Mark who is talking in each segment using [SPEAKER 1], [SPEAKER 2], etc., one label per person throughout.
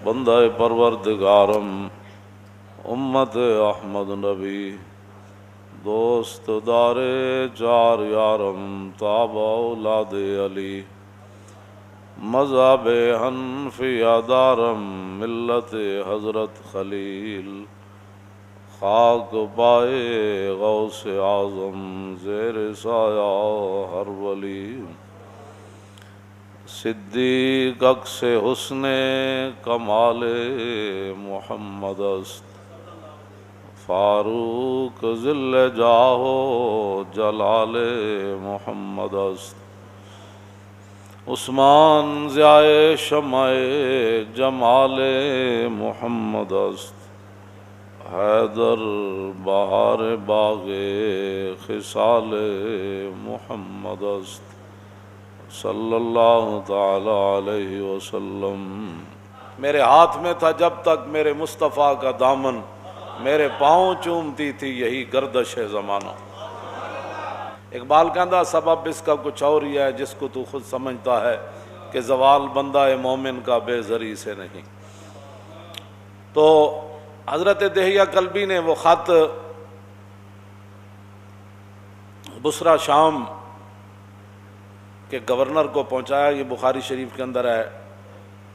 [SPEAKER 1] بندہ پروردگارم امت احمد نبی دوست دار چار یارم تاب اولاد علی مذہب حنفیہ دارم ملت حضرت خلیل خاک پائے غوث اعظم زیر سایہ ہر ولی صدیق عکس حسن کمال محمد است فاروق ذل جاہ جلال محمد است عثمان ضیاء شمع جمال محمد است حیدر بہار باغ خصال محمد است صلی اللہ تعالی علیہ وسلم۔ میرے ہاتھ میں تھا جب تک میرے مصطفیٰ کا دامن، میرے پاؤں چومتی تھی یہی گردش زمانہ۔ اقبال کہندا سبب اس کا کچھ اور ہی ہے جس کو تو خود سمجھتا ہے کہ زوال بندہ مومن کا بے زری سے نہیں۔ تو حضرت دہیہ کلبی نے وہ خط بصرہ شام کے گورنر کو پہنچایا۔ یہ بخاری شریف کے اندر ہے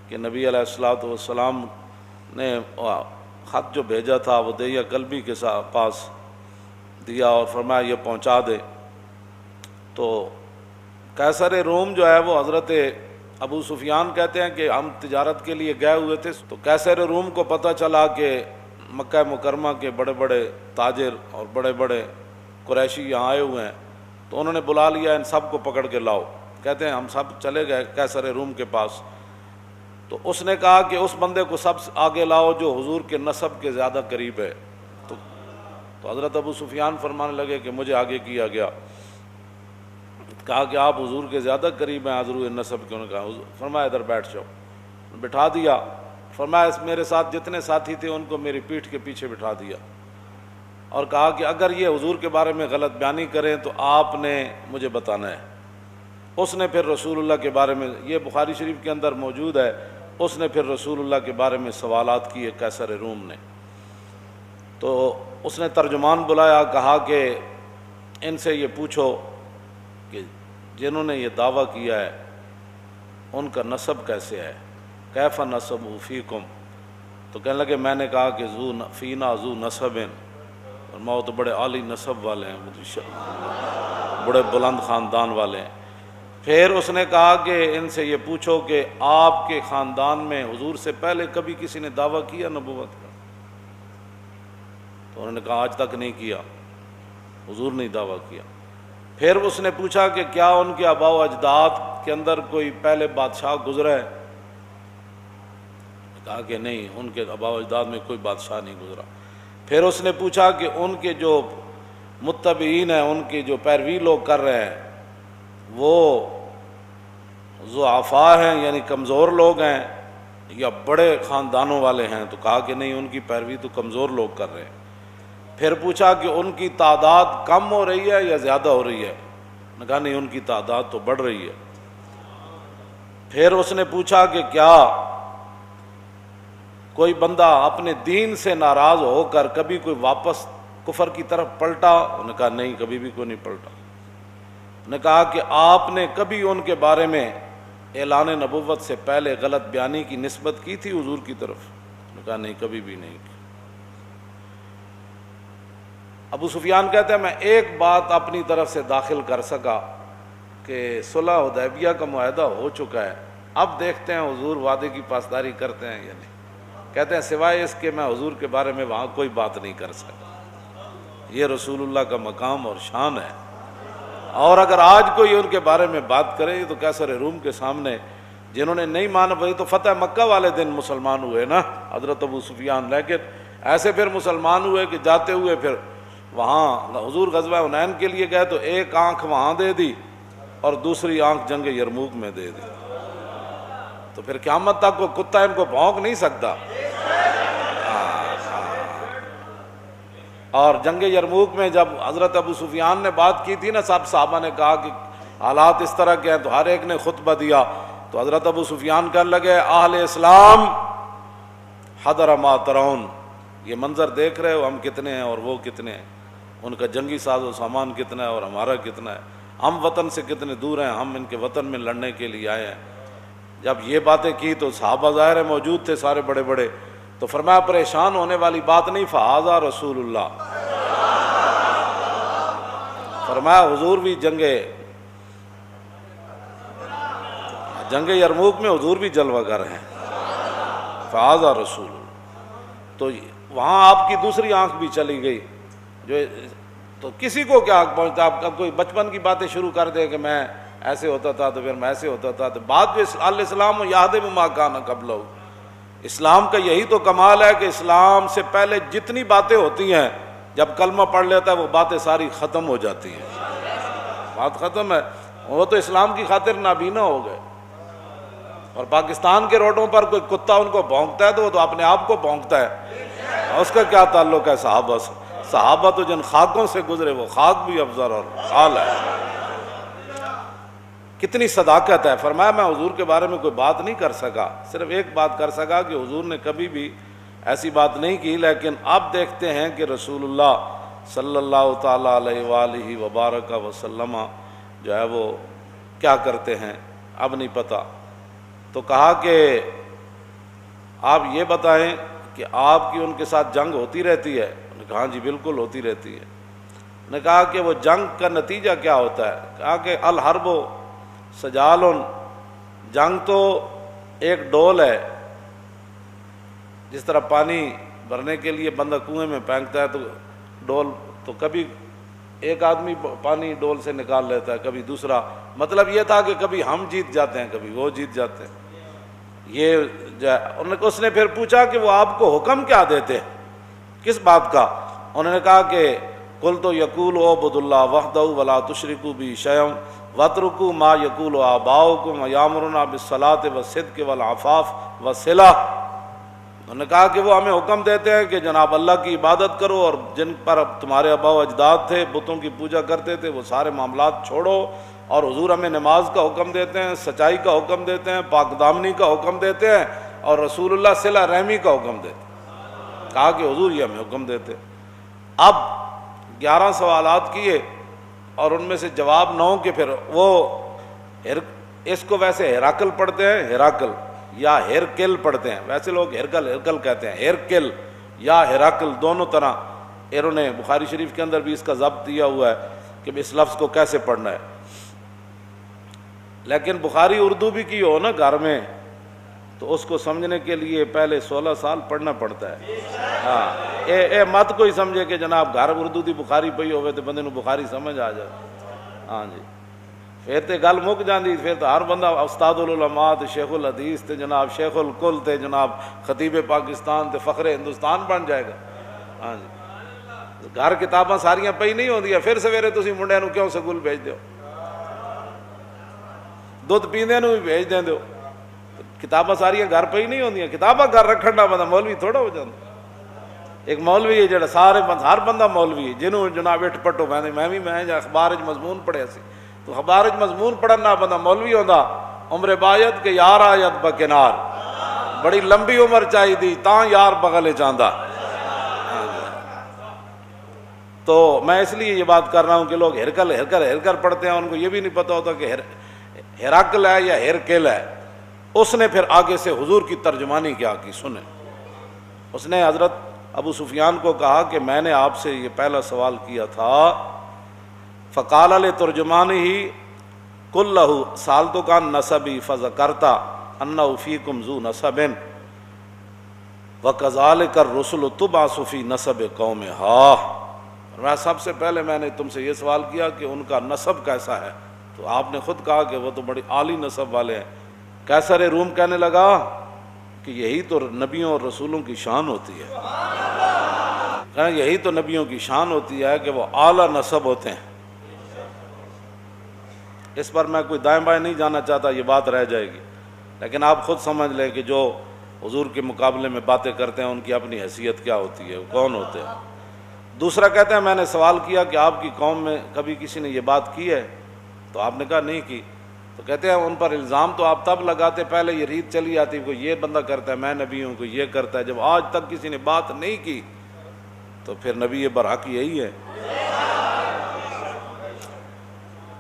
[SPEAKER 1] کہ نبی علیہ الصلوۃ والسلام نے خط جو بھیجا تھا وہ دہیہ کلبی کے پاس دیا اور فرمایا یہ پہنچا دے۔ تو قیصر روم جو ہے وہ حضرت ابو سفیان کہتے ہیں کہ ہم تجارت کے لیے گئے ہوئے تھے، تو قیصر روم کو پتہ چلا کہ مکہ مکرمہ کے بڑے بڑے تاجر اور بڑے بڑے قریشی یہاں آئے ہوئے ہیں، تو انہوں نے بلا لیا ان سب کو پکڑ کے لاؤ۔ کہتے ہیں ہم سب چلے گئے قیصر روم کے پاس، تو اس نے کہا کہ اس بندے کو سب آگے لاؤ جو حضور کے نسب کے زیادہ قریب ہے۔ تو حضرت ابو سفیان فرمانے لگے کہ مجھے آگے کیا گیا۔ کہا کہ آپ حضور کے زیادہ قریب ہیں حضور نسب کے؟ انہوں نے کہا، فرمایا ادھر بیٹھ جاؤ۔ بٹھا دیا۔ فرمایا میرے ساتھ جتنے ساتھی تھے ان کو میری پیٹھ کے پیچھے بٹھا دیا اور کہا کہ اگر یہ حضور کے بارے میں غلط بیانی کریں تو آپ نے مجھے بتانا ہے۔ اس نے پھر رسول اللہ کے بارے میں، یہ بخاری شریف کے اندر موجود ہے، اس نے پھر رسول اللہ کے بارے میں سوالات کیے قیصر روم نے۔ تو اس نے ترجمان بلایا، کہا کہ ان سے یہ پوچھو کہ جنہوں نے یہ دعویٰ کیا ہے ان کا نسب کیسے ہے، کیف نسب فیکم؟ تو کہنے لگے میں نے کہا کہ فینا ذو نسب، اور موت بڑے عالی نسب والے ہیں، بڑے بلند خاندان والے ہیں۔ پھر اس نے کہا کہ ان سے یہ پوچھو کہ آپ کے خاندان میں حضور سے پہلے کبھی کسی نے دعویٰ کیا نبوت کا؟ تو انہوں نے کہا آج تک نہیں کیا، حضور نے دعویٰ کیا۔ پھر اس نے پوچھا کہ کیا ان کے آباء و اجداد کے اندر کوئی پہلے بادشاہ گزرا ہے؟ کہا کہ نہیں، ان کے آباء و اجداد میں کوئی بادشاہ نہیں گزرا۔ پھر اس نے پوچھا کہ ان کے جو متبعین ہیں، ان کی جو پیروی لوگ کر رہے ہیں، وہ ضعفاء ہیں یعنی کمزور لوگ ہیں یا بڑے خاندانوں والے ہیں؟ تو کہا کہ نہیں، ان کی پیروی تو کمزور لوگ کر رہے ہیں۔ پھر پوچھا کہ ان کی تعداد کم ہو رہی ہے یا زیادہ ہو رہی ہے؟ نے کہا نہیں، ان کی تعداد تو بڑھ رہی ہے۔ پھر اس نے پوچھا کہ کیا کوئی بندہ اپنے دین سے ناراض ہو کر کبھی کوئی واپس کفر کی طرف پلٹا؟ انہوں نے کہا نہیں، کبھی بھی کوئی نہیں پلٹا۔ نے کہا کہ آپ نے کبھی ان کے بارے میں اعلان نبوت سے پہلے غلط بیانی کی نسبت کی تھی حضور کی طرف؟ نے کہا نہیں، کبھی بھی نہیں کی۔ ابو سفیان کہتے ہیں میں ایک بات اپنی طرف سے داخل کر سکا کہ صلح حدیبیہ کا معاہدہ ہو چکا ہے، اب دیکھتے ہیں حضور وعدے کی پاسداری کرتے ہیں یا نہیں۔ کہتے ہیں سوائے اس کے میں حضور کے بارے میں وہاں کوئی بات نہیں کر سکتا۔ یہ رسول اللہ کا مقام اور شان ہے، اور اگر آج کوئی ان کے بارے میں بات کرے تو قیصر روم کے سامنے جنہوں نے نہیں مانا، وہی تو فتح مکہ والے دن مسلمان ہوئے نا حضرت ابو سفیان، لیکن ایسے پھر مسلمان ہوئے کہ جاتے ہوئے پھر وہاں حضور غزوہ حنین کے لیے گئے تو ایک آنکھ وہاں دے دی اور دوسری آنکھ جنگ یرموک میں دے دی، تو پھر قیامت تک وہ کتا ان کو بھونک نہیں سکتا۔ اور جنگ یرموک میں جب حضرت ابو سفیان نے بات کی تھی نا، سب صحابہ نے کہا کہ حالات اس طرح کے ہیں، تو ہر ایک نے خطبہ دیا، تو حضرت ابو سفیان کہنے لگے اہل اسلام حضر ما ترون، یہ منظر دیکھ رہے ہو ہم کتنے ہیں اور وہ کتنے ہیں، ان کا جنگی ساز و سامان کتنا ہے اور ہمارا کتنا ہے، ہم وطن سے کتنے دور ہیں، ہم ان کے وطن میں لڑنے کے لیے آئے ہیں۔ جب یہ باتیں کی تو صحابہ ظاہر ہے موجود تھے سارے بڑے بڑے، تو فرمایا پریشان ہونے والی بات نہیں، فہذا رسول اللہ، فرمایا حضور بھی جنگ یرموک میں حضور بھی جلوہ گر ہیں، فہذا رسول اللہ۔ تو وہاں آپ کی دوسری آنکھ بھی چلی گئی، جو تو کسی کو کیا حق پہنچتا، آپ کا کوئی بچپن کی باتیں شروع کر دے کہ میں ایسے ہوتا تھا تو پھر میں ایسے ہوتا تھا، تو بات جو الاسلام یہدم ما کان قبلہ، اسلام کا یہی تو کمال ہے کہ اسلام سے پہلے جتنی باتیں ہوتی ہیں جب کلمہ پڑھ لیتا ہے وہ باتیں ساری ختم ہو جاتی ہیں، بات ختم ہے۔ وہ تو اسلام کی خاطر نابینا ہو گئے، اور پاکستان کے روڈوں پر کوئی کتا ان کو بھونکتا ہے تو وہ تو اپنے آپ کو بھونکتا ہے، اس کا کیا تعلق ہے صحابہ سے؟ صحابہ تو جن خاکوں سے گزرے وہ خاک بھی افضل اور حال ہے۔ کتنی صداقت ہے، فرمایا میں حضور کے بارے میں کوئی بات نہیں کر سکا، صرف ایک بات کر سکا کہ حضور نے کبھی بھی ایسی بات نہیں کی، لیکن اب دیکھتے ہیں کہ رسول اللہ صلی اللہ تعالیٰ علیہ وآلہ وبارک وسلم جو ہے وہ کیا کرتے ہیں اب نہیں پتہ۔ تو کہا کہ آپ یہ بتائیں کہ آپ کی ان کے ساتھ جنگ ہوتی رہتی ہے؟ انہوں نے کہا ہاں جی بالکل ہوتی رہتی ہے۔ انہوں نے کہا کہ وہ جنگ کا نتیجہ کیا ہوتا ہے؟ کہا کہ الحرب سجال، جنگ تو ایک ڈول ہے، جس طرح پانی بھرنے کے لیے بندہ کنویں میں پھینکتا ہے تو ڈول، تو کبھی ایک آدمی پانی ڈول سے نکال لیتا ہے، کبھی دوسرا، مطلب یہ تھا کہ کبھی ہم جیت جاتے ہیں کبھی وہ جیت جاتے ہیں۔ یہ اس نے پھر پوچھا کہ وہ آپ کو حکم کیا دیتے ہیں، کس بات کا؟ انہوں نے کہا کہ قلت یقول اعبدوا اللہ وحدہ ولا تشرکوا بہ شیئا واترکوا ما یقول آباؤکم یامرنا بالصلاۃ والصدق والعفاف والصلہ۔ انہوں نے کہا کہ وہ ہمیں حکم دیتے ہیں کہ جناب اللہ کی عبادت کرو، اور جن پر تمہارے آباء و اجداد تھے بتوں کی پوجا کرتے تھے وہ سارے معاملات چھوڑو، اور حضور ہمیں نماز کا حکم دیتے ہیں، سچائی کا حکم دیتے ہیں، پاک دامنی کا حکم دیتے ہیں، اور رسول اللہ صلہ رحمی کا حکم دیتے ہیں۔ کہا کہ حضور یہ ہمیں حکم دیتے۔ اب 11 سوالات کیے اور ان میں سے جواب 9 کے، پھر وہ اس کو ویسے ہیراکل پڑھتے ہیں، ہیراکل یا ہیرکل پڑھتے ہیں، ویسے لوگ ہیرکل کہتے ہیں، ہیرکل یا ہیراکل دونوں طرح۔ انہوں نے بخاری شریف کے اندر بھی اس کا ضبط دیا ہوا ہے کہ اس لفظ کو کیسے پڑھنا ہے، لیکن بخاری اردو بھی کی ہو نا گھر میں تو اس کو سمجھنے کے لیے پہلے 16 سال پڑھنا پڑتا ہے۔ ہاں اے مت کوئی سمجھے کہ جناب گھر اردو دی بخاری پئی ہوئے تو بندے نو بخاری سمجھ آ جائے، ہاں جی پھر تے گل مک جاندی، پھر تو ہر بندہ استاد العلماء تے شیخ الحدیث تے جناب شیخ الکل تے جناب خطیب پاکستان تے فخر ہندوستان بن جائے گا۔ ہاں جی گھر کتاباں ساریاں پئی نہیں ہوندیاں، پھر سویرے تسی منڈے نو کیوں سکول بھیج دیو، دودھ پیندے نو بھی بھیج دیں دیو، کتاباں ساریاں گھر پئی نہیں ہوندیاں، کتاباں گھر رکھن دا بندہ مولوی تھوڑا ہو جاتا۔ ایک مولوی ہے جڑا سارے ہر بندہ مولوی ہے، جنہوں جناب اٹھ پٹو میں اخبار مضمون پڑھیا سی، تو اخبار مضمون پڑھنا بندہ مولوی ہوندا، عمر باید کہ یار آیت بکنار، بڑی لمبی عمر چاہی دی تاں یار بغل چاہندا۔ تو میں اس لیے یہ بات کر رہا ہوں کہ لوگ ہرکل پڑھتے ہیں، ان کو یہ بھی نہیں پتہ ہوتا کہ ہیراکل ہے یا ہیرکل ہے۔ اس نے پھر آگے سے حضور کی ترجمانی کیا کی سنیں، اس نے حضرت ابو سفیان کو کہا کہ میں نے آپ سے یہ پہلا سوال کیا تھا، فقال لترجمانہ قل لہ سالتک عن نسبی فذکرت انہ فیکم ذو نسب وکذالک الرسل تبعث فی نسب قومہا۔ میں سب سے پہلے میں نے تم سے یہ سوال کیا کہ ان کا نسب کیسا ہے، تو آپ نے خود کہا کہ وہ تو بڑی عالی نسب والے ہیں۔ کیسر روم کہنے لگا کہ یہی تو نبیوں اور رسولوں کی شان ہوتی ہے، یہی تو نبیوں کی شان ہوتی ہے کہ وہ اعلیٰ نسب ہوتے ہیں۔ اس پر میں کوئی دائیں بائیں نہیں جانا چاہتا، یہ بات رہ جائے گی، لیکن آپ خود سمجھ لیں کہ جو حضور کے مقابلے میں باتیں کرتے ہیں ان کی اپنی حیثیت کیا ہوتی ہے، وہ کون ہوتے ہیں۔ دوسرا کہتے ہیں میں نے سوال کیا کہ آپ کی قوم میں کبھی کسی نے یہ بات کی ہے، تو آپ نے کہا نہیں کی۔ تو کہتے ہیں ان پر الزام تو آپ تب لگاتے پہلے یہ ریت چلی آتی کوئی یہ بندہ کرتا ہے میں نبی ہوں، کوئی یہ کرتا ہے، جب آج تک کسی نے بات نہیں کی تو پھر نبی برحق یہی ہے۔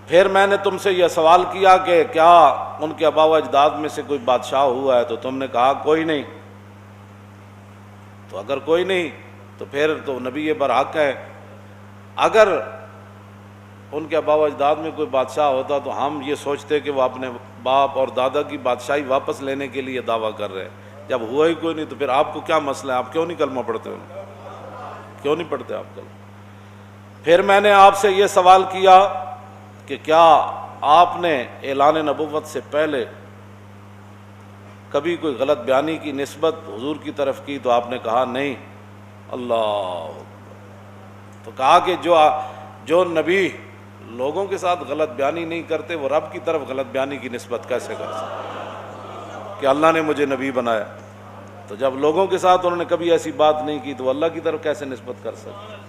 [SPEAKER 1] پھر میں نے تم سے یہ سوال کیا کہ کیا ان کے آبا و اجداد میں سے کوئی بادشاہ ہوا ہے، تو تم نے کہا کوئی نہیں۔ تو اگر کوئی نہیں تو پھر تو نبی برحق ہے۔ اگر ان کے آبا و اجداد میں کوئی بادشاہ ہوتا تو ہم یہ سوچتے کہ وہ اپنے باپ اور دادا کی بادشاہی واپس لینے کے لیے دعویٰ کر رہے ہیں۔ جب ہوا ہی کوئی نہیں تو پھر آپ کو کیا مسئلہ ہے؟ آپ کیوں نہیں کلمہ پڑھتے ہو؟ کیوں نہیں پڑھتے آپ کلمہ؟ پھر میں نے آپ سے یہ سوال کیا کہ کیا آپ نے اعلان نبوت سے پہلے کبھی کوئی غلط بیانی کی نسبت حضور کی طرف کی؟ تو آپ نے کہا نہیں۔ اللہ، تو کہا کہ جو نبی لوگوں کے ساتھ غلط بیانی نہیں کرتے وہ رب کی طرف غلط بیانی کی نسبت کیسے کر سکتے کہ اللہ نے مجھے نبی بنایا؟ تو جب لوگوں کے ساتھ انہوں نے کبھی ایسی بات نہیں کی تو اللہ کی طرف کیسے نسبت کر سکتے؟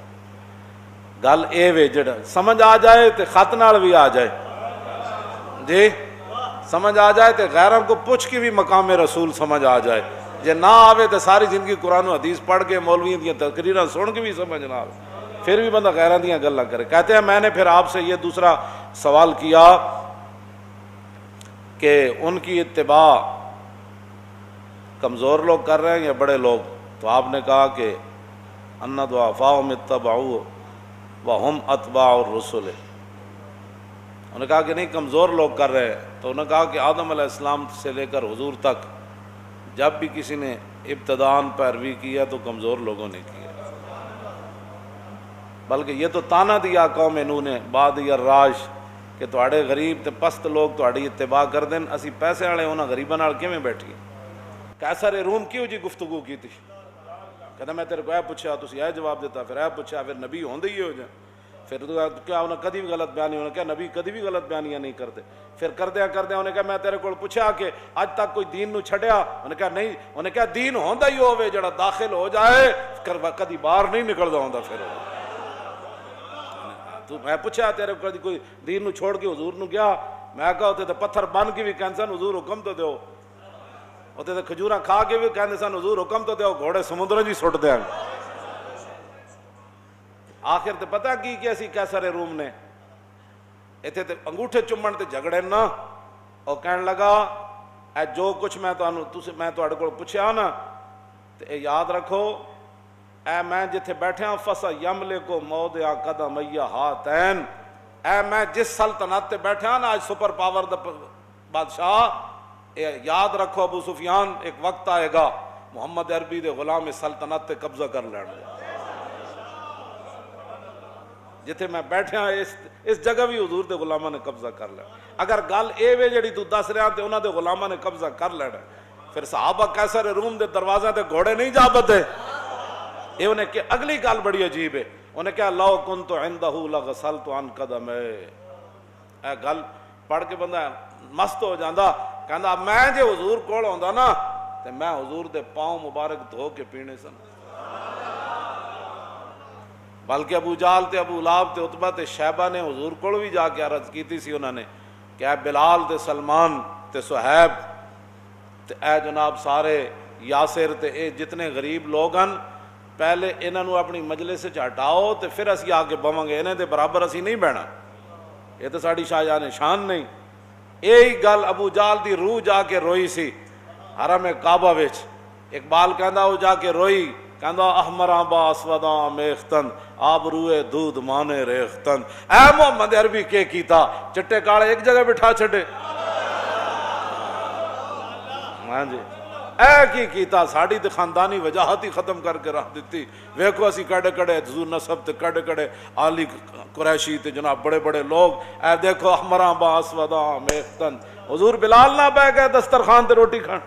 [SPEAKER 1] گل اے وے جڑا سمجھ آ جائے تو خط نال بھی آ جائے، جی سمجھ آ جائے تو غیروں کو پوچھ کے بھی مقام رسول سمجھ آ جائے، جے نہ آوے تو ساری زندگی قرآن و حدیث پڑھ کے مولویوں کی تقریراں سن کے بھی سمجھ نہ آوے، پھر بھی بندہ غیراں دیاں گلاں کرے۔ کہتے ہیں میں نے پھر آپ سے یہ دوسرا سوال کیا کہ ان کی اتباع کمزور لوگ کر رہے ہیں یا بڑے لوگ؟ تو آپ نے کہا کہ ان ضعفاء اتبعوا وہم اتباع الرسل، انہوں نے کہا کہ نہیں کمزور لوگ کر رہے ہیں۔ تو انہوں نے کہا کہ آدم علیہ السلام سے لے کر حضور تک جب بھی کسی نے ابتداءً پیروی کیا تو کمزور لوگوں نے کیا، بلکہ یہ تو تانا دیا قوم نوح نے بعد الراج کہ تواڈے غریب تے پست لوگ تواڈی اتباع کر دین، اسی پیسے والے انہاں غریباں نال کیویں بیٹھیے؟ قیصر روم کیوں جی گفتگو کی تھی؟ کہتا میں تیرے کو اے پوچھا تسی اے جواب دیتا، پھر اے پوچھا، پھر نبی ہوندے ہی ہو جائیں، پھر تو کیا انہیں کدی بھی غلط بیانی، انہوں نے کہا نبی کدی بھی غلط بیانیاں نہیں کرتے۔ پھر کردیا انہوں نے کہا میں تیرے کو پوچھا کہ اج تک کوئی دین نو چھڑیا؟ انہوں نے کہا نہیں۔ انہوں نے کہا دین ہوندا ہی ہوے جڑا داخل ہو جائے کدی باہر نہیں نکلدا ہوندا۔ پھر تو میں پوچھا تیرے کو کوئی دین نو چھوڑ کے حضور نو گیا؟ میں کہا ہوتے تو پتھر بن کے بھی کہندے سن حضور حکم تو دیو، ہوتے تو کھجوراں کھا کے بھی کہندے سن حضور حکم تو دیو، گھوڑے سمندر جی سٹ دیاں۔ آخر تے پتہ کی کہ اسی قیصر روم نے ایتھے تے انگوٹھے چومن تے جھگڑے نا، اور کہن لگا اے جو کچھ میں تواڈے کول پوچھیا نا تے اے یاد رکھو، اے میں جتھے بیٹھا فسا یملکو موضع قدمی ہاتین، اے میں جس سلطنت تے بیٹھا نا آج سپر پاور دا بادشاہ، اے یاد رکھو ابو سفیان ایک وقت آئے گا محمد عربی دے غلام سلطنت تے قبضہ کر لینا، جتھے میں بیٹھا اس جگہ بھی حضور دے غلاماں نے قبضہ کر لینا۔ اگر گل اے وے جڑی تو دس رہا تے انہاں دے غلاماں نے قبضہ کر لینا، پھر صحابہ قیصر روم دے دروازے تے گھوڑے نہیں جا بدے۔ یہ انہیں کہ اگلی گل بڑی عجیب ہے، انہیں کہا لو کنت عندہ لغسلت عن قدمے، اے گل پڑھ کے بندہ مست ہو جاندا، کہندا میں جے حضور کول ہوندا نا تے میں حضور دے پاؤں مبارک دھو کے پینے سن۔ بلکہ ابو جہل تے ابو لہب تے عتبہ تے شیبہ نے حضور کول بھی جا کے عرض کیتی سی، انہوں نے کہ اے بلال تے سلمان تے صہیب تے اے جناب سارے یاسر تے اے جتنے غریب لوگ ہیں، پہلے انہوں نے اپنی مجلس سے ہٹاؤ تے پھر اسی آ کے بواں گے، انہیں دے برابر اسی نہیں بہنا، یہ تو ساڑی شاہجہاں شان نہیں۔ یہی گل ابو جہل دی روح جا کے روئی سی حرم کعبہ وچ، اقبال کہندا وہ جا کے روئی، کہندا احمراں با اسوداں میختن آب روئے دودھ مانے ریختن، اے محمد عربی کے کیتا چٹے کالے ایک جگہ بٹھا چھڑے، ہاں جی اے کی کیتا ساڑی تے خاندانی وجاہت ہی ختم کر کے رکھ دیتی۔ ویکھو اسی کڑے کڑے حضور نسب تے کڑے کڑے عالی قریشی تے جناب بڑے بڑے لوگ، اے دیکھو احمراں با اسوداں میختن، حضور بلال نہ بہ گئے دسترخوان تے روٹی کھان،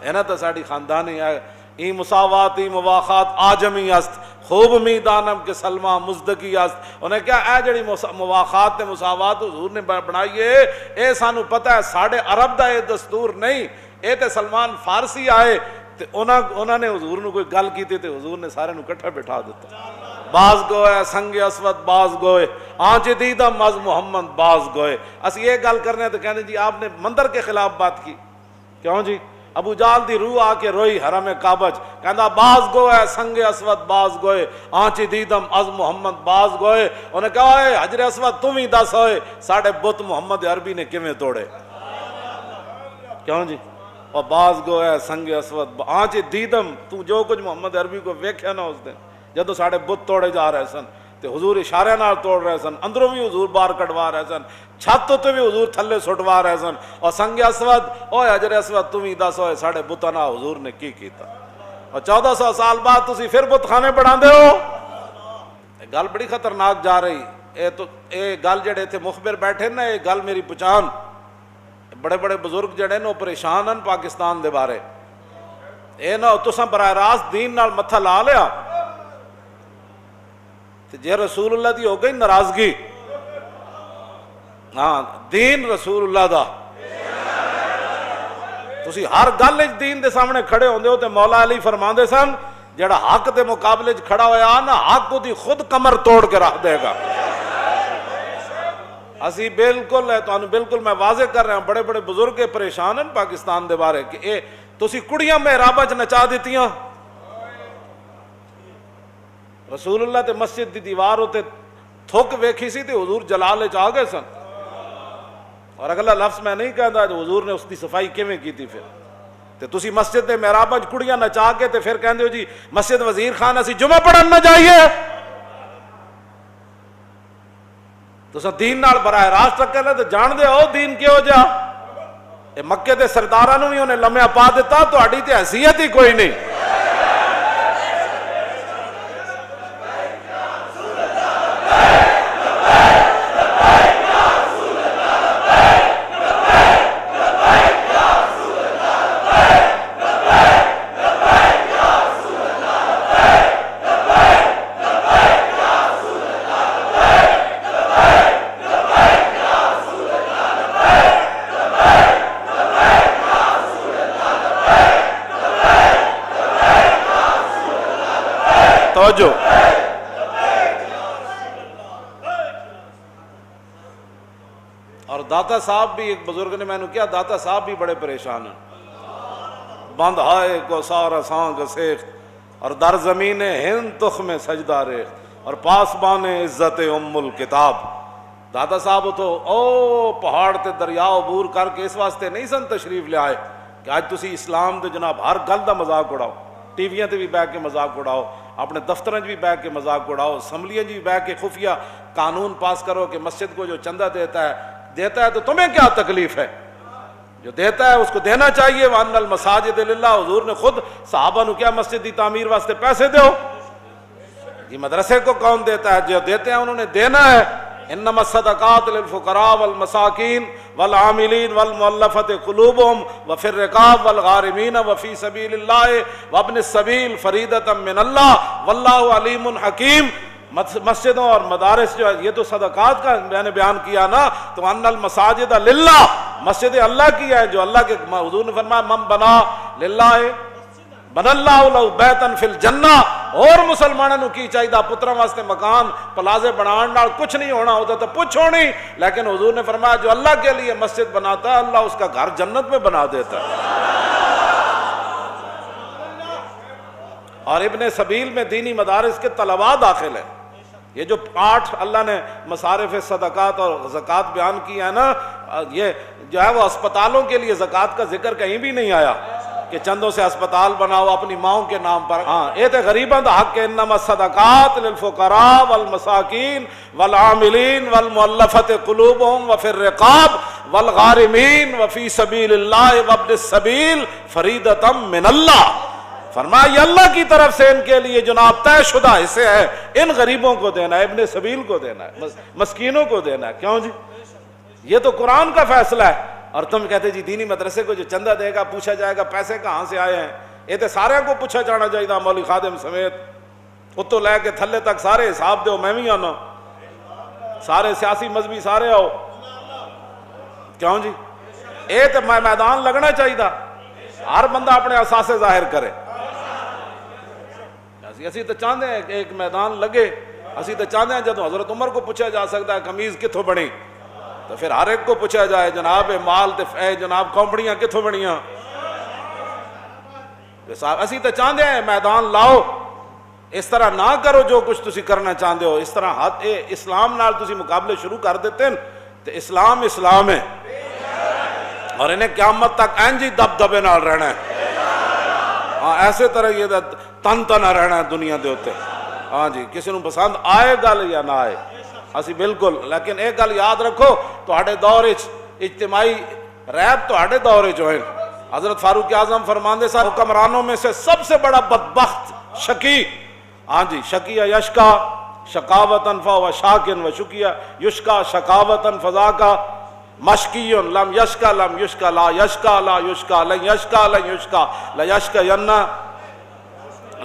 [SPEAKER 1] اینا تو ساڑی خاندانی ہے۔ ای مساوات ای مواخات آجمی است، خوب می دانم کہ سلمہ مزدقی است۔ انہیں کیا اے جڑی مواخات تے مساوات حضور نے بنائیے، اے سانو پتہ ہے ساڑھے عرب دا اے دستور نہیں، اے تے سلمان فارسی آئے تے انہوں نے حضور نے کوئی گل کی تے حضور نے سارے نو کٹھا بٹھا دیتا، باز گوئے سنگ اسود باز گوئے آنچ دیدم از محمد باز گوئے. اسی یہ گل کرنے تو کہنے جی آپ نے مندر کے خلاف بات کی. کیوں جی؟ ابو جال دی روح آ کے روئی حرم کعبہ کہندا باز گوئے سنگ اسود باز گوئے آنچ دیدم از محمد باز گوئے. انہیں کہا ہے حجر اسود تم ہی دس ہوئے ساڑھے بت محمد عربی نے کیویں توڑے. کیوں جی؟ اور باز گوئے سنگ اسود آنچ دیدم تو جو کچھ محمد عربی کو ویکھیا نا اس دن جدو ساڑھے بت توڑے جا رہے سن تے حضور اشارے نال توڑ رہے سن, اندروں بھی حضور باہر کٹوا رہے سن, چھت تے بھی حضور تھلے سٹوا رہے سن. اور سنگ اسود اوے حجر اسود تم ہی دس ہوئے ساڑھے بتاں نال حضور نے کی کیتا. اور 1400 سال بعد تسی پھر بت خانے بڑھاندے ہو. گل بڑی خطرناک جا رہی. اے گل جڑے تھے مخبر بیٹھے نا یہ گل میری پہچان. بڑے بڑے بزرگ جڑے نا پریشان ہیں پاکستان دے بارے. اے نا تساں براہ راست دین نال متھا لا لیا جے رسول اللہ دی ہو گئی ناراضگی. ہاں دین رسول اللہ دا تسی ہر گل وچ دین دے سامنے کھڑے ہوندے ہو تے مولا علی فرماندے سن جڑا حق دے مقابلے وچ کھڑا ہویا نا حق دی خود کمر توڑ کے رکھ دے گا. اسی بالکل ہے تو بالکل میں واضح کر رہا ہوں بڑے بڑے بزرگ پریشان ہیں پاکستان دے بارے کہ اے تسی کڑیاں محراباں وچ نچا دتیاں. رسول اللہ تے مسجد دی دیوار ہوتے تھوک ویکھی سی تے حضور جلال وچ آ گئے سن. اور اگلا لفظ میں نہیں کہندا جو حضور نے اس دی صفائی کیویں کیتی پھر تے تسی مسجد دے محراب وچ کڑیاں نچا کے تے پھر کہندے ہو جی مسجد وزیر خان اسی جمعہ پڑھن نہ جائیے. تساں دین نال براہ راست رکھے نا تے جان دے ہو دین کیوں جا. اے مکے دے سرداراں نوں وی انہیں لمیا پا دیتا تہاڈی تے حیثیت ہی کوئی نہیں. توجہ. اور داتا صاحب بھی ایک بزرگ نے میں نے کیا داتا صاحب بھی بڑے پریشان ہیں. بند ہائے کو سارا سانگ سیخ اور در زمین ہند تخم سجدہ ریخ اور پاسبان عزت ام الکتاب. داتا صاحب تو او پہاڑ تے دریا عبور کر کے اس واسطے نہیں سن تشریف لے آئے کہ آج تسی اسلام دے جناب ہر گل دا مذاق اڑاؤ, ٹی ویاں تے بھی بیٹھ کے مذاق اڑاؤ, اپنے دفتریں بھی بیٹھ کے مذاق اڑاؤ, اسمبلیاں بھی بیٹھ کے خفیہ قانون پاس کرو کہ مسجد کو جو چندہ دیتا ہے تو تمہیں کیا تکلیف ہے. جو دیتا ہے اس کو دینا چاہیے. وَأَنَّ الْمَسَاجِدَ لِلَّهِ حضور نے خود صحابہ نو کیا مسجد دی تعمیر واسطے پیسے دو. یہ مدرسے کو کون دیتا ہے؟ جو دیتے ہیں انہوں نے دینا ہے. انما الصدقات للفقراء والمساکین والعاملین والمؤلفۃ قلوبهم وفی الرقاب والغارمین وفی سبیل اللہ وابن السبیل فریضۃ من اللہ واللہ علیم حکیم. مسجدوں اور مدارس جو ہے یہ تو صدقات کا میں نے بیان کیا نا. تو ان المساجد للہ مسجد اللہ کی ہے جو اللہ کے حضور نے فرمایا من بنا للہ بن اللہ لہو بیتا فی الجنہ. اور مسلمانوں کی چاہیے پتروں واسطے مکان پلازے بنان نال کچھ نہیں ہونا ہوتا تو پوچھو نہیں, لیکن حضور نے فرمایا جو اللہ کے لیے مسجد بناتا ہے اللہ اس کا گھر جنت میں بنا دیتا ہے. اور ابن سبیل میں دینی مدارس کے طلباء داخل ہیں. یہ جو 8 اللہ نے مصارف صدقات اور زکوٰۃ بیان کی ہے نا, یہ جو ہے وہ اسپتالوں کے لیے زکوٰۃ کا ذکر کہیں بھی نہیں آیا کہ چندوں سے اسپتال بناؤ اپنی ماؤں کے نام پر. ہاں یہ تو غریباں دا حق ہے. انما الصدقات للفقراء والمساکین والعاملین والمؤلفۃ قلوبهم وفی الرقاب والغارمین وفی سبیل اللہ وابن السبیل فریضۃ من اللہ. فرمایا یہ اللہ کی طرف سے ان کے لیے جناب طے شدہ حصے ہے. ان غریبوں کو دینا ہے, ابن سبیل کو دینا ہے, مسکینوں کو دینا ہے. کیوں جی؟ یہ تو قرآن کا فیصلہ ہے. اور تم کہتے جی دینی مدرسے کو جو چندہ دے گا پوچھا جائے گا پیسے کہاں سے آئے ہیں. یہ تو سارے کو پوچھا جانا چاہیے مولوی خادم سمیت اتو لے کے تھلے تک سارے حساب دو. میں بھی آنا, سارے سیاسی مذہبی سارے آؤ. کیوں جی؟ یہ تو میدان لگنا چاہیے. ہر بندہ اپنے احساس ظاہر کرے. اسی تو چاہتے ہیں کہ ایک میدان لگے اسی تو چاہتے ہیں جدو حضرت عمر کو پوچھا جا سکتا ہے قمیض کتوں بنی تو پھر ہر ایک کو پوچھا جائے جناب مال تے جناب کمپنیاں کتوں بنیاں. اسی تو چاہتے ہیں میدان لاؤ, اس طرح نہ کرو جو کچھ تسی کرنا چاہتے ہو. اس طرح اسلام نال تسی مقابلے شروع کر دیتے ہیں تو اسلام اسلام ہے اور انہیں قیامت تک اینجی دب دبے نال رہنا ہے. ہاں ایسے طرح یہ تن تنا رہنا ہے دنیا دے ہوتے. ہاں جی کسی نو پسند آئے گل یا نہ آئے اسی بالکل, لیکن ایک گل یاد رکھو تہاڈے دور وچ اجتماعی ریب تہاڈے دور وچ ہوئے. حضرت فاروق اعظم فرماندے سن حکمرانوں میں سے سب سے بڑا بدبخت شقی, ہاں جی شقیہ یشکا شقاوتن فهو شاکن و شقیہ یشکا شقاوتن فذاکا مشکیون لم یشکا لم یشکا لا یشکا لا یشکا لن یشکا لن یشکا لا یشکا یننا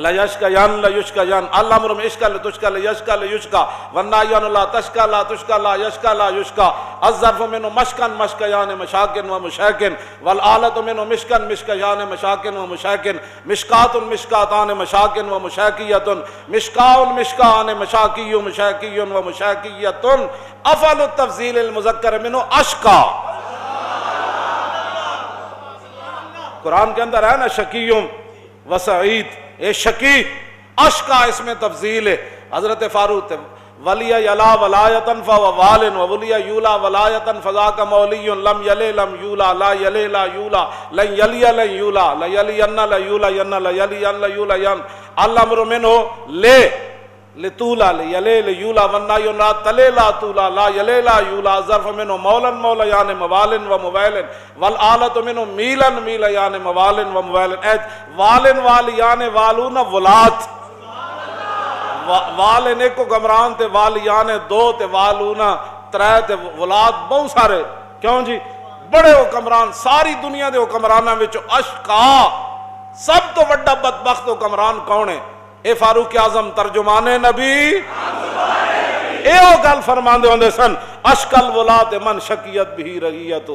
[SPEAKER 1] لا یشکا ین لا یشکا ین الامر اشکا لتشکا لا یشکا لا یشکا والنایان لا تشکا لا تشکا لا یشکا لا یشکا الظرف منه مشکن مشکیان مشاکن و مشاکن والآلت منه مشکن مشکیان مشاکن و مشاکن مشکات مشکاتان مشاکن و مشاکیت مشکاون مشکان مشاکی و مشاکی و مشاکیت افعل التفضیل المذکر منه اشکا. قرآن کے اندر ہے نا شکیوں و سعید, اے شکی اشکا اس میں تفضیل ہے. حضرت فاروق ولی یلا ولایتن فهو والن و ولی یولا ولایتن فذاک مولی لم یلی لم یولا لا یلی لا یولا لن یلی لن یولا لا یلی ین لا یولا ین لا یلی ین لا یولا ین الامر منه لے لطولا لیلی لیولا والنای لا تلی لا طولا لا یلی لا یولا ظرف منه مولا مولیان موالن و مویلن والآلت منه میلن میلیان موالن و مویلن والن والیان والون ولات والن ایک کو گمران تے والیان دو تے والون ترے تے ولات بہت سارے. کیوں جی بڑے حکمران ساری دنیا دے حکمراناں وچوں اشقا سب تو بڑا بدبخت حکمران کون ہے؟ اے فاروق اعظم ترجمان نبی اے او گل فرماندے ہوندے سن اشکل ولات من شکیت بھی رعیتہ.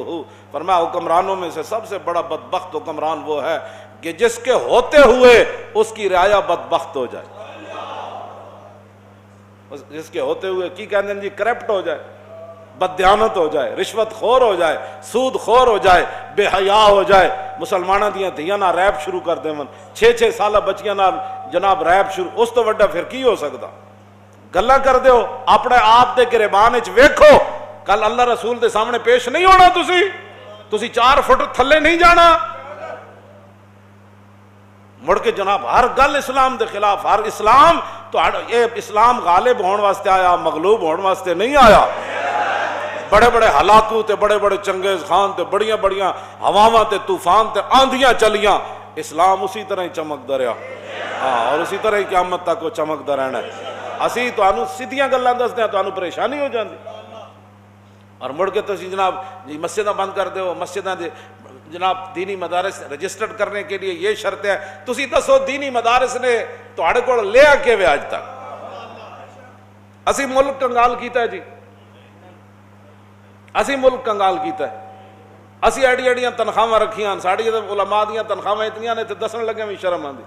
[SPEAKER 1] فرمایا حکمرانوں میں سے سب سے بڑا بدبخت حکمران وہ ہے کہ جس کے ہوتے ہوئے اس کی رعایا بدبخت ہو جائے. جس کے ہوتے ہوئے کی کہندے ہیں جی کرپٹ ہو جائے, بددیانت ہو جائے, رشوت خور ہو جائے, سود خور ہو جائے, بے حیا ہو جائے, مسلمانوں دیاں دھیاں نال ریپ شروع کر دے من 6-6 سالہ بچیاں نال جناب ریپ شروع, اس تو وڈا پھر کی ہو سکتا؟ گلاں کر دیو اپنے آپ دے گریبان وچ ویکھو, کل اللہ رسول دے سامنے پیش نہیں ہونا, تسی 4 فٹ تھلے نہیں جانا. مڑ کے جناب ہر گل اسلام دے خلاف, ہر اسلام تو اسلام غالب ہون واسطے آیا, مغلوب ہون واسطے نہیں آیا. بڑے بڑے ہلاکو تے بڑے بڑے چنگیز خان تے بڑیاں بڑیاں ہواواں تے طوفان تے آندھیاں چلیاں, اسلام اسی طرح ہی چمکدا رہیا. ہاں اور اسی طرح ہی قیامت تک وہ چمکدا رہنا ہے. اسی تانوں سیدھیاں گلاں دسدے ہاں, تانوں پریشانی ہو جاندی. اور مڑ کے تسی جناب جی مسجداں بند کر دیو, مسجداں دے جناب دینی مدارس رجسٹرڈ کرنے کے لیے یہ شرط ہے. تسی دسو دینی مدارس نے تہاڈے کول لیا کیویں اج تک؟ اسی ملک کنگال کیتا ہے جی, اسی ملک کنگال کیتا ہے. اسی ایڈی ایڈیاں تنخواہ رکھیاں, ساڈی علماء دیاں تنخواہ اتنیاں نے تے دسن لگے بھی شرم آندی.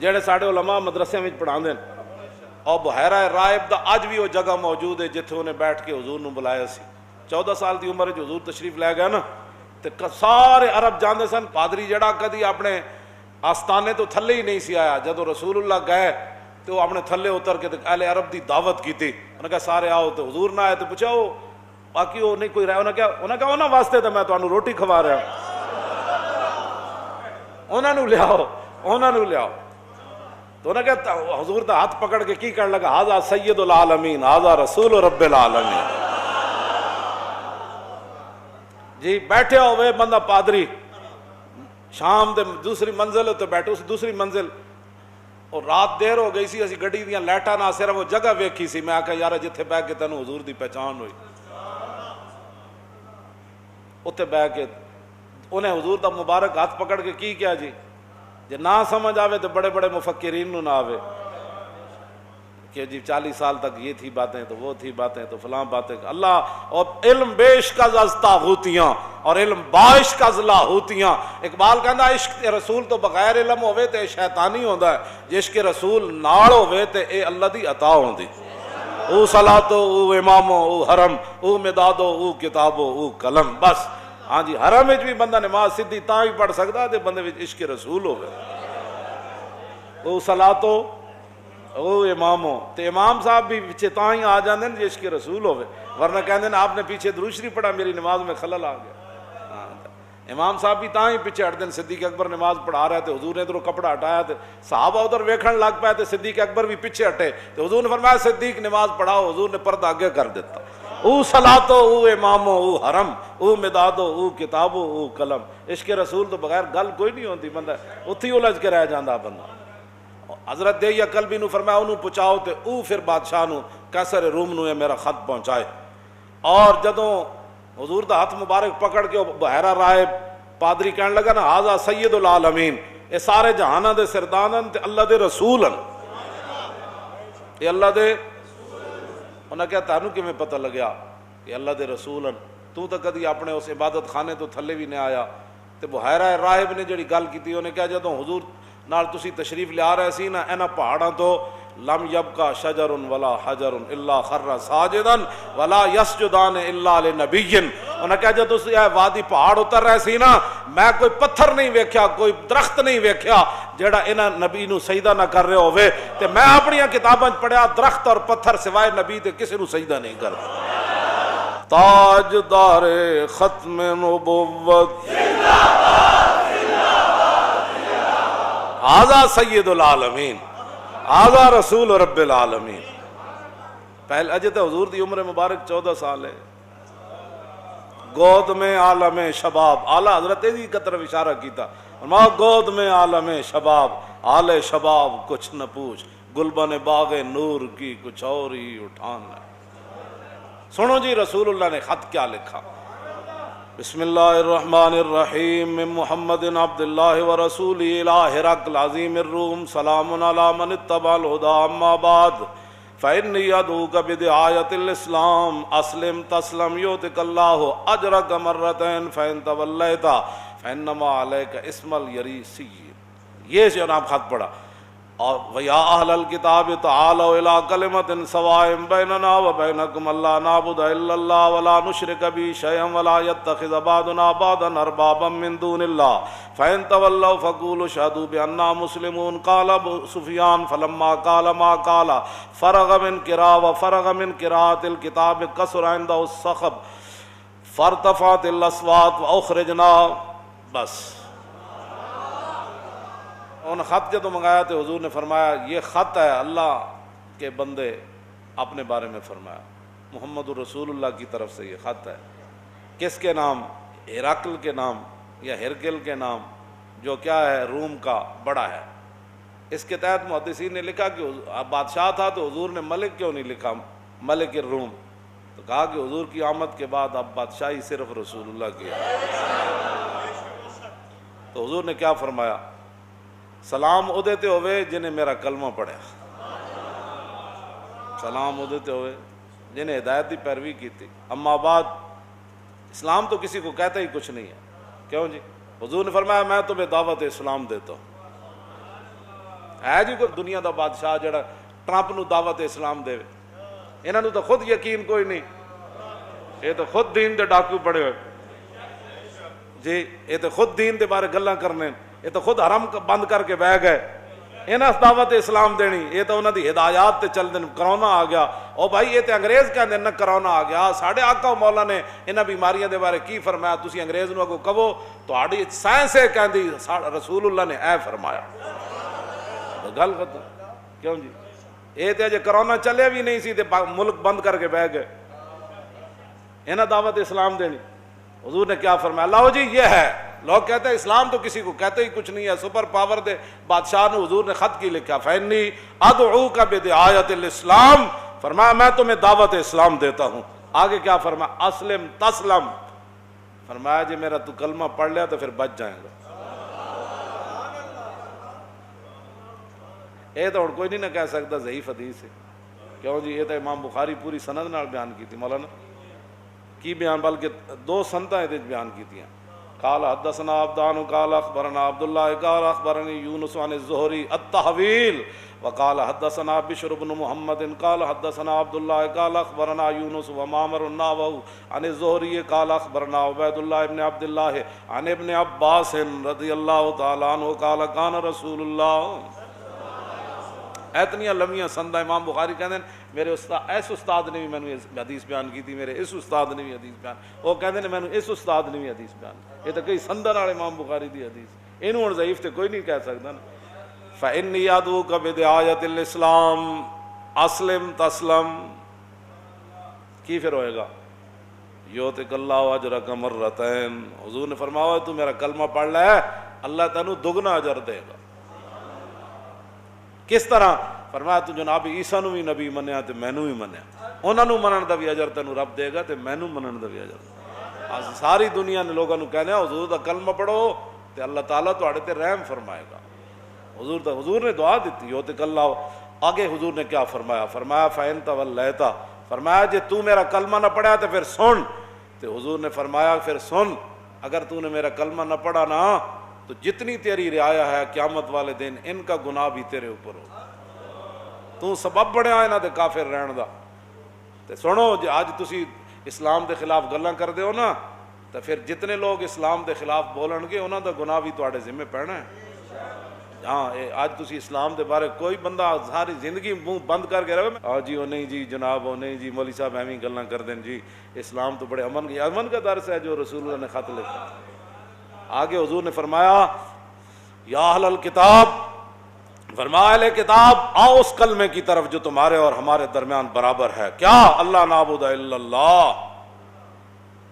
[SPEAKER 1] جڑے ساڈے علماء مدرسے وچ پڑھاندے نے اور بحیرہ رائب دا اج بھی وہ جگہ موجود ہے جتھے انہیں بیٹھ کے حضور نو بلایا سی. 14 سال دی عمر وچ حضور تشریف لے گئے نا تے سارے عرب جاندے سن پادری جڑا کدی اپنے آستانے تو تھلے ہی نہیں سی آیا. جدو رسول اللہ گئے تو اپنے تھلے اتر کے اہل عرب دی دعوت کی تھی. انہوں نے کہا سارے آؤ, تو حضور نہ آئے تو پوچھا وہ باقی وہ نہیں کوئی رہا. انہوں نے کہا انہوں واسطے تو میں تمہیں روٹی کھوا رہا ہوں, انہوں نے لیاؤ, انہوں نے لیاؤ. تو انہوں نے کہا حضور دا ہاتھ پکڑ کے کی کرنے لگا, ھذا سید العالمین ھذا رسول رب العالمین. جی بیٹھے ہوئے بندہ پادری شام دے دوسری منزل تو بیٹھے, اس دوسری منزل اور رات دیر ہو گئی سی, اسی گڈی دیاں لائٹاں نہ صرف وہ جگہ ویکھی سی. میں آکھا یار جتھے بیٹھ کے تینوں حضور دی پہچان ہوئی, اتنے بیٹھ کے انہیں حضور دا مبارک ہاتھ پکڑ کے کی کیا جی, جے نہ سمجھ آوے تو بڑے بڑے مفکرین نو نہ آوے. کہ جی 40 سال تک یہ تھی باتیں تو وہ تھی باتیں تو فلاں باتیں. اللہ اور علم بیش کا زستا ہوتیاں اور علم باش کا زلا ہوتیاں. اقبال کہندا عشق رسول تو بغیر علم ہوئے تے شیطانی ہوندا ہے، عشق رسول نال ہوئے تے اے اللہ دی عطا ہوندی. او صلاتو او امامو او حرم او مدادو او کتابو او قلم. بس ہاں جی، حرم وچ بھی بندہ نماز سیدھی تاں ہی پڑھ سکدا تے بندے وچ عشق رسول ہوئے. او صلاتو او امامو تے امام صاحب بھی پیچھے تاں ہی آ جاندے نے جے عشق رسول ہوئے، ورنہ کہندے نے آپ نے پیچھے درود شریف پڑھا میری نماز میں خلل آ گیا. امام صاحب بھی تاں ہی پیچھے ہٹ دین. صدیق اکبر نماز پڑھا رہے تھے، حضور نے ادھروں کپڑا ہٹایا تے صحابہ ادھر ویکھن لگ پئے تے صدیق اکبر بھی پیچھے ہٹے تے حضور نے فرمایا صدیق نماز پڑھاؤ. حضور نے پردہ آگے کر دیتا. او صلاتو او امامو او حرم او مدادو او کتابو او قلم. عشق رسول تو بغیر گل کوئی نہیں ہوندی، بندہ اتھی الجھ کے رہ جاندا بندہ. حضرت دہیا کلبی نو فرمایا انہوں پہنچاؤ تے او پھر بادشاہ نو قیصر روم نو یہ میرا خط پہنچائے. اور جدوں حضور دا ہاتھ مبارک پکڑ کے بحیرہ راہب پادری کہنے لگا نا ہاذا سید العالمین، اے سارے جہاناں دے سردانن تے اللہ دے رسولن، اے اللہ دے. انہاں کہا تانوں کیویں پتہ لگیا کہ اللہ دے رسولن؟ تو تے کدی اپنے اس عبادت خانے تو تھلے بھی نہیں آیا. تے بحیرہ راہب نے جڑی گل کیتی انہیں کہا جدوں حضور نال تسی تشریف لیا رہے سی نا انہاں پہاڑاں تو لم یبقى شجر ولا حجر الا خر ساجدا ولا یسجدان الا لنبی. انہاں کہا جب تسی وادی پہاڑ اتر رہے سی نا میں کوئی پتھر نہیں ویکھیا، کوئی درخت نہیں ویکھیا جڑا انہاں نبی نو سجدہ نہ کر رہے ہوئے. تے میں اپنی کتاباں پڑھیا درخت اور پتھر سوائے نبی تے کسی نو سجدہ نہیں کردا. تاجدار ختم نبوت ھذا سید العالمین ھذا رسول رب العالمین. پہلے اجے تو حضور دی عمر مبارک 14 سال ہے. گود میں عالم شباب، اعلیٰ حضرت دی کی طرف اشارہ کیتا. فرمایا گود میں عالم شباب، آل شباب کچھ نہ پوچھ، گلبن باغ نور کی کچھ اور ہی اٹھان ہے. سنو جی رسول اللہ نے خط کیا لکھا. بسم اللہ الرحمن الرحیم من محمد عبد اللہ ورسولہ الی ہرقل عظیم الروم سلام علی من اتبع الہدی اما بعد فإنی ادعوک بدعایۃ الاسلام اسلم تسلم یؤتک اللہ اجرک مرتین فإن تولیت فإنما علیک اسم الیریسی. یہ جناب خط پڑھا. اور وَيَا أَهْلَ الْكِتَابِ تَعَالَوْا إِلَىٰ كَلِمَةٍ سَوَاءٍ بَيْنَنَا وَبَيْنَكُمْ أَلَّا نَعْبُدَ إِلَّا اللَّهَ وَلَا نُشْرِكَ بِهِ شَيْئًا وَلَا يَتَّخِذَ بَعْضُنَا بَعْضًا أَرْبَابًا مِّن دُونِ اللَّهِ فَإِن تَوَلَّوْا فَقُولُوا اشْهَدُوا بِأَنَّا مُسْلِمُونَ. قَالَ أَبُو سُفْيَانُ فَلَمَّا قَالَ مَا قَالَ فَرَغَ مِنْ قِرَاءَةِ وَفَرَغَ مِنْ قِرَاءَةِ الْكِتَابِ كَثُرَ عِندَهُ الصَّخَبُ فَارْتَفَعَتِ الْأَصْوَاتُ وَأُخْرِجْنَا. بس انہوں نے خط جدو منگایا تو حضور نے فرمایا یہ خط ہے اللہ کے بندے اپنے بارے میں فرمایا محمد الرسول اللہ کی طرف سے. یہ خط ہے کس کے نام؟ ہرقل کے نام یا ہرقل کے نام جو کیا ہے روم کا بڑا ہے. اس کے تحت محدثین نے لکھا کہ بادشاہ تھا تو حضور نے ملک کیوں نہیں لکھا ملک الروم؟ تو کہا کہ حضور کی آمد کے بعد اب بادشاہی صرف رسول اللہ کی ہے. تو حضور نے کیا فرمایا؟ سلام او دیتے ہوئے جنہیں میرا کلمہ پڑھا، سلام او دیتے ہوئے جنہیں ہدایت دی پیروی کی تھی. اما بعد اسلام تو کسی کو کہتا ہی کچھ نہیں ہے. کیوں جی؟ حضور نے فرمایا میں تمہیں دعوت اسلام دیتا ہوں. ہے جی کوئی دنیا دا بادشاہ جڑا ٹرمپ نو دعوت اسلام دے؟ انہاں نو تو خود یقین کوئی نہیں. یہ تو خود دین دے ڈاکو پڑے ہوئے جی. یہ تو خود دین دے بارے گلاں کرنے، یہ تو خود حرم بند کر کے بہ گئے. انہاں دعوت اسلام دینی، یہ تو انہاں دی ہدایات تے چل دین. کرونا آ گیا او بھائی یہ تے انگریز کہندے نہ کرونا آ گیا. ساڈے آقا مولا نے انہاں بیماریاں دے بارے کی فرمایا؟ تسی انگریز نو اگوں کہو تہاڈی سائنس ہے کہندی رسول اللہ نے اے فرمایا. گل ختم. کیوں جی؟ یہ تے اجے کرونا چلے بھی نہیں سی تے ملک بند کر کے بہ گئے. انہاں دعوت اسلام دینی. حضور نے کیا فرمایا؟ لاؤ جی یہ ہے. لوگ کہتے ہیں اسلام تو کسی کو کہتے ہی کچھ نہیں ہے، سپر پاور دے بادشاہ نے حضور نے خط کی لکھا فإنی ادعوک بدعایۃ الاسلام. فرمایا میں تمہیں دعوت اسلام دیتا ہوں. آگے کیا فرمایا؟ اسلم تسلم. فرمایا جی میرا تو کلمہ پڑھ لیا تو پھر بچ جائیں گا. یہ تو کوئی نہیں نہ کہہ سکتا ضعیف حدیث ہے. کیوں جی؟ یہ تو امام بخاری پوری سند نال بیان کی تھی مولانا کی بیان، بلکہ دو سنتاں یہ بیان کی تھی. قال حدثنا عبدان قال اخبرنا عبد الله قال اخبرني يونس عن الزهري التحويل وقال حدثنا بشر بن محمد قال حدثنا عبد الله قال اخبرنا يونس ومعمر النحو عن الزهري قال اخبرنا عبيد الله بن عبد الله عن ابن عباس رضي الله تعالى عنه قال كان رسول الله. اتنی لمبیاں سندہ امام بخاری کہتے ہیں میرے استاد اس استاد نے بھی مینوں حدیث بیان کی تھی، میرے اس استاد نے بھی حدیث بیان، وہ کہتے ہیں مینوں اس استاد نے بھی حدیث بیان. یہ تو کئی سندہ نال امام بخاری دی حدیث، اینوں ہن ضعیف تے کوئی نہیں کہہ سکدا نا. فإني أدعوك بدعاية الإسلام اسلم تسلم. کی پھر ہوئے گا یؤتک اللہ اجرک مرتین. حضور نے فرمایا تو میرا کلمہ پڑھ لے اللہ تینوں دگنا اجر دے گا. کس طرح؟ فرمایا تو جناب عیسیٰ نو بھی نبی منیا تے مینوں بھی منیا، انہاں نو منن دا بھی اجر تینوں رب دے گا تے مینوں منن دا بھی اجر. ساری دنیا نے لوگاں نو کہنا حضور دا کلمہ پڑھو تے اللہ تعالیٰ تہاڈے تے رحم فرمائے گا. حضور نے دعا دیتی یؤتک اللہ. آگے حضور نے کیا فرمایا؟ فرمایا فإن تولیت، فرمایا جے تو میرا کلمہ نہ پڑھا تو پھر سن. تو حضور نے فرمایا پھر سن، اگر تو نے میرا کلمہ نہ پڑھا نا تو جتنی تیری رعایا ہے قیامت والے دن ان کا گناہ بھی تیرے اوپر ہو. تو سبب بنیا انہاں دے کافر رہن دا. تے سنو جے اج تسی اسلام دے خلاف گلاں کردے ہو نا تو پھر جتنے لوگ اسلام دے خلاف بولن گے انہاں دا گناہ بھی تواڈے ذمہ پینا ہے. ہاں آج تسی اسلام دے بارے کوئی بندہ ساری زندگی منہ بند کر کے رہے جی وہ نہیں جی جناب وہ نہیں جی مولوی صاحب ایویں گلاں کر دیں جی اسلام تو بڑے امن کا درس ہے جو رسول اللہ نے خط لکھا. آگے حضور نے فرمایا یا اہل الکتاب، فرمایا اہل کتاب آؤ اس کلمے کی طرف جو تمہارے اور ہمارے درمیان برابر ہے. کیا؟ اللہ نعبد الا اللہ.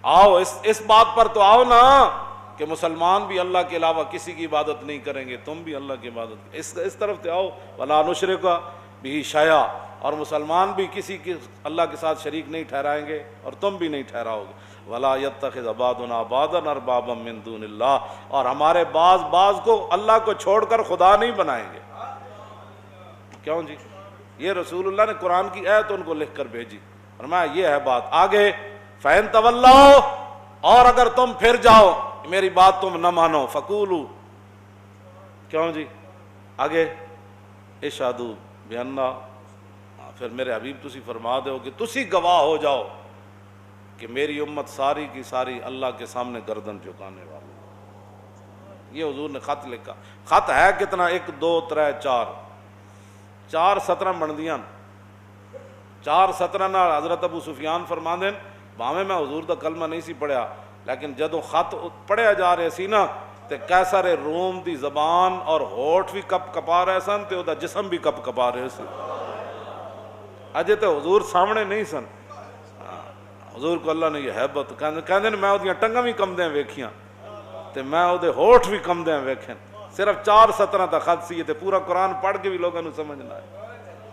[SPEAKER 1] آؤ اس بات پر تو آؤ نا کہ مسلمان بھی اللہ کے علاوہ کسی کی عبادت نہیں کریں گے، تم بھی اللہ کی عبادت اس طرف تے آؤ. ولا نشرک بہ شیئا، اور مسلمان بھی کسی کی اللہ کے ساتھ شریک نہیں ٹھہرائیں گے اور تم بھی نہیں ٹھہراؤ گے. ولا یتخذ بعضنا بعضا اربابا من دون اللہ، اور ہمارے بعض کو اللہ کو چھوڑ کر خدا نہیں بنائیں گے. کیوں جی؟ یہ رسول اللہ نے قرآن کی آیت ان کو لکھ کر بھیجی. فرمایا یہ ہے بات. آگے فإن تولوا، اور اگر تم پھر جاؤ میری بات تم نہ مانو، فقولوا، کیوں جی؟ آگے اشہدوا بأننا، پھر میرے حبیب تسی فرما دو کہ تسی گواہ ہو جاؤ کہ میری امت ساری کی ساری اللہ کے سامنے گردن جھکانے والی. یہ حضور نے خط لکھا. خط ہے کتنا؟ 1 2 3 4 17 بندیاں. 4 17 نال حضرت ابو سفیان فرماندے بھاویں میں حضور دا کلمہ نہیں سی پڑھیا لیکن جدوں خط پڑھیا جا رہے سی نا تے قیصر روم دی زبان اور ہوٹھ بھی کپ کپا رہے سن تے او دا جسم بھی کپ کپا رہے سی. اجے تے حضور سامنے نہیں سن. حضور کو اللہ نے یہ حیبت کہندے میں اودیاں ٹنگاں بھی کمدیاں ویکھیاں تے میں اودے ہوٹھ بھی کمدیاں ویکھن. صرف 4 17 دا خط سی تے پورا قرآن پڑھ کے بھی لوگوں نے سمجھ نہ آئے.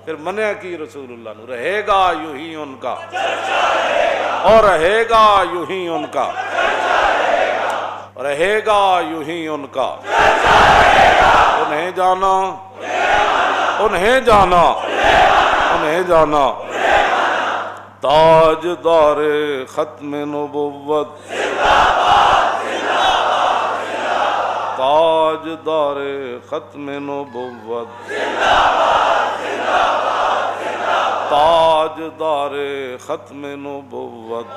[SPEAKER 1] پھر منیا کی رسول اللہ نو، رہے گا یوں ہی ان کا اور رہے گا یوں ہی ان کا، رہے گا یوں ہی ان کا. انہیں جانا انہیں جانا انہیں جانا تاجدار ختم نبوت، تاجدار ختم نبوت، تاجدار ختم نبوت.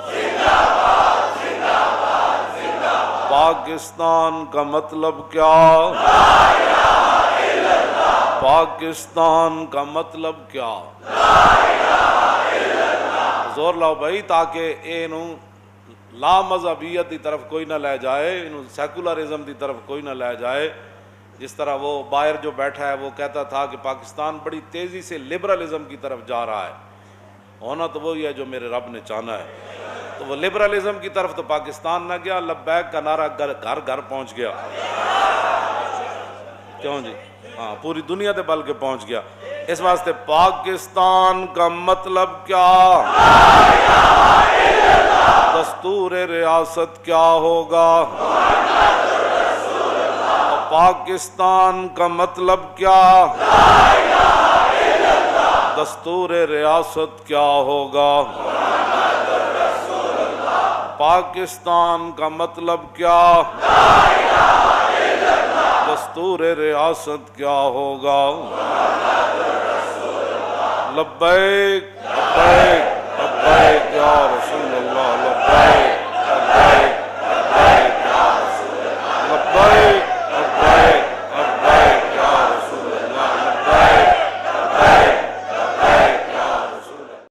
[SPEAKER 1] پاکستان کا مطلب کیا؟ پاکستان کا مطلب کیا؟ زور لاؤ بھائی تاکہ اینو لا مذہبیت دی طرف کوئی نہ لے جائے، اینو سیکولرزم دی طرف کوئی نہ لے جائے. جس طرح وہ باہر جو بیٹھا ہے وہ کہتا تھا کہ پاکستان بڑی تیزی سے لبرلزم کی طرف جا رہا ہے. ہونا تو وہی ہے جو میرے رب نے چاہنا ہے. تو وہ لبرلزم کی طرف تو پاکستان نہ گیا، لبیک کا نعرہ گھر گھر پہنچ گیا. کیوں جی؟ ہاں پوری دنیا تے بلکہ پہنچ گیا. اس واسطے پاکستان کا مطلب کیا؟ دستور ریاست کیا ہوگا؟ پاکستان کا مطلب کیا؟ دستور ریاست کیا ہوگا؟ پاکستان کا مطلب کیا؟ دستور ریاست کیا ہوگا؟ لبیک لبیک لبیک یا رسول اللہ لبیک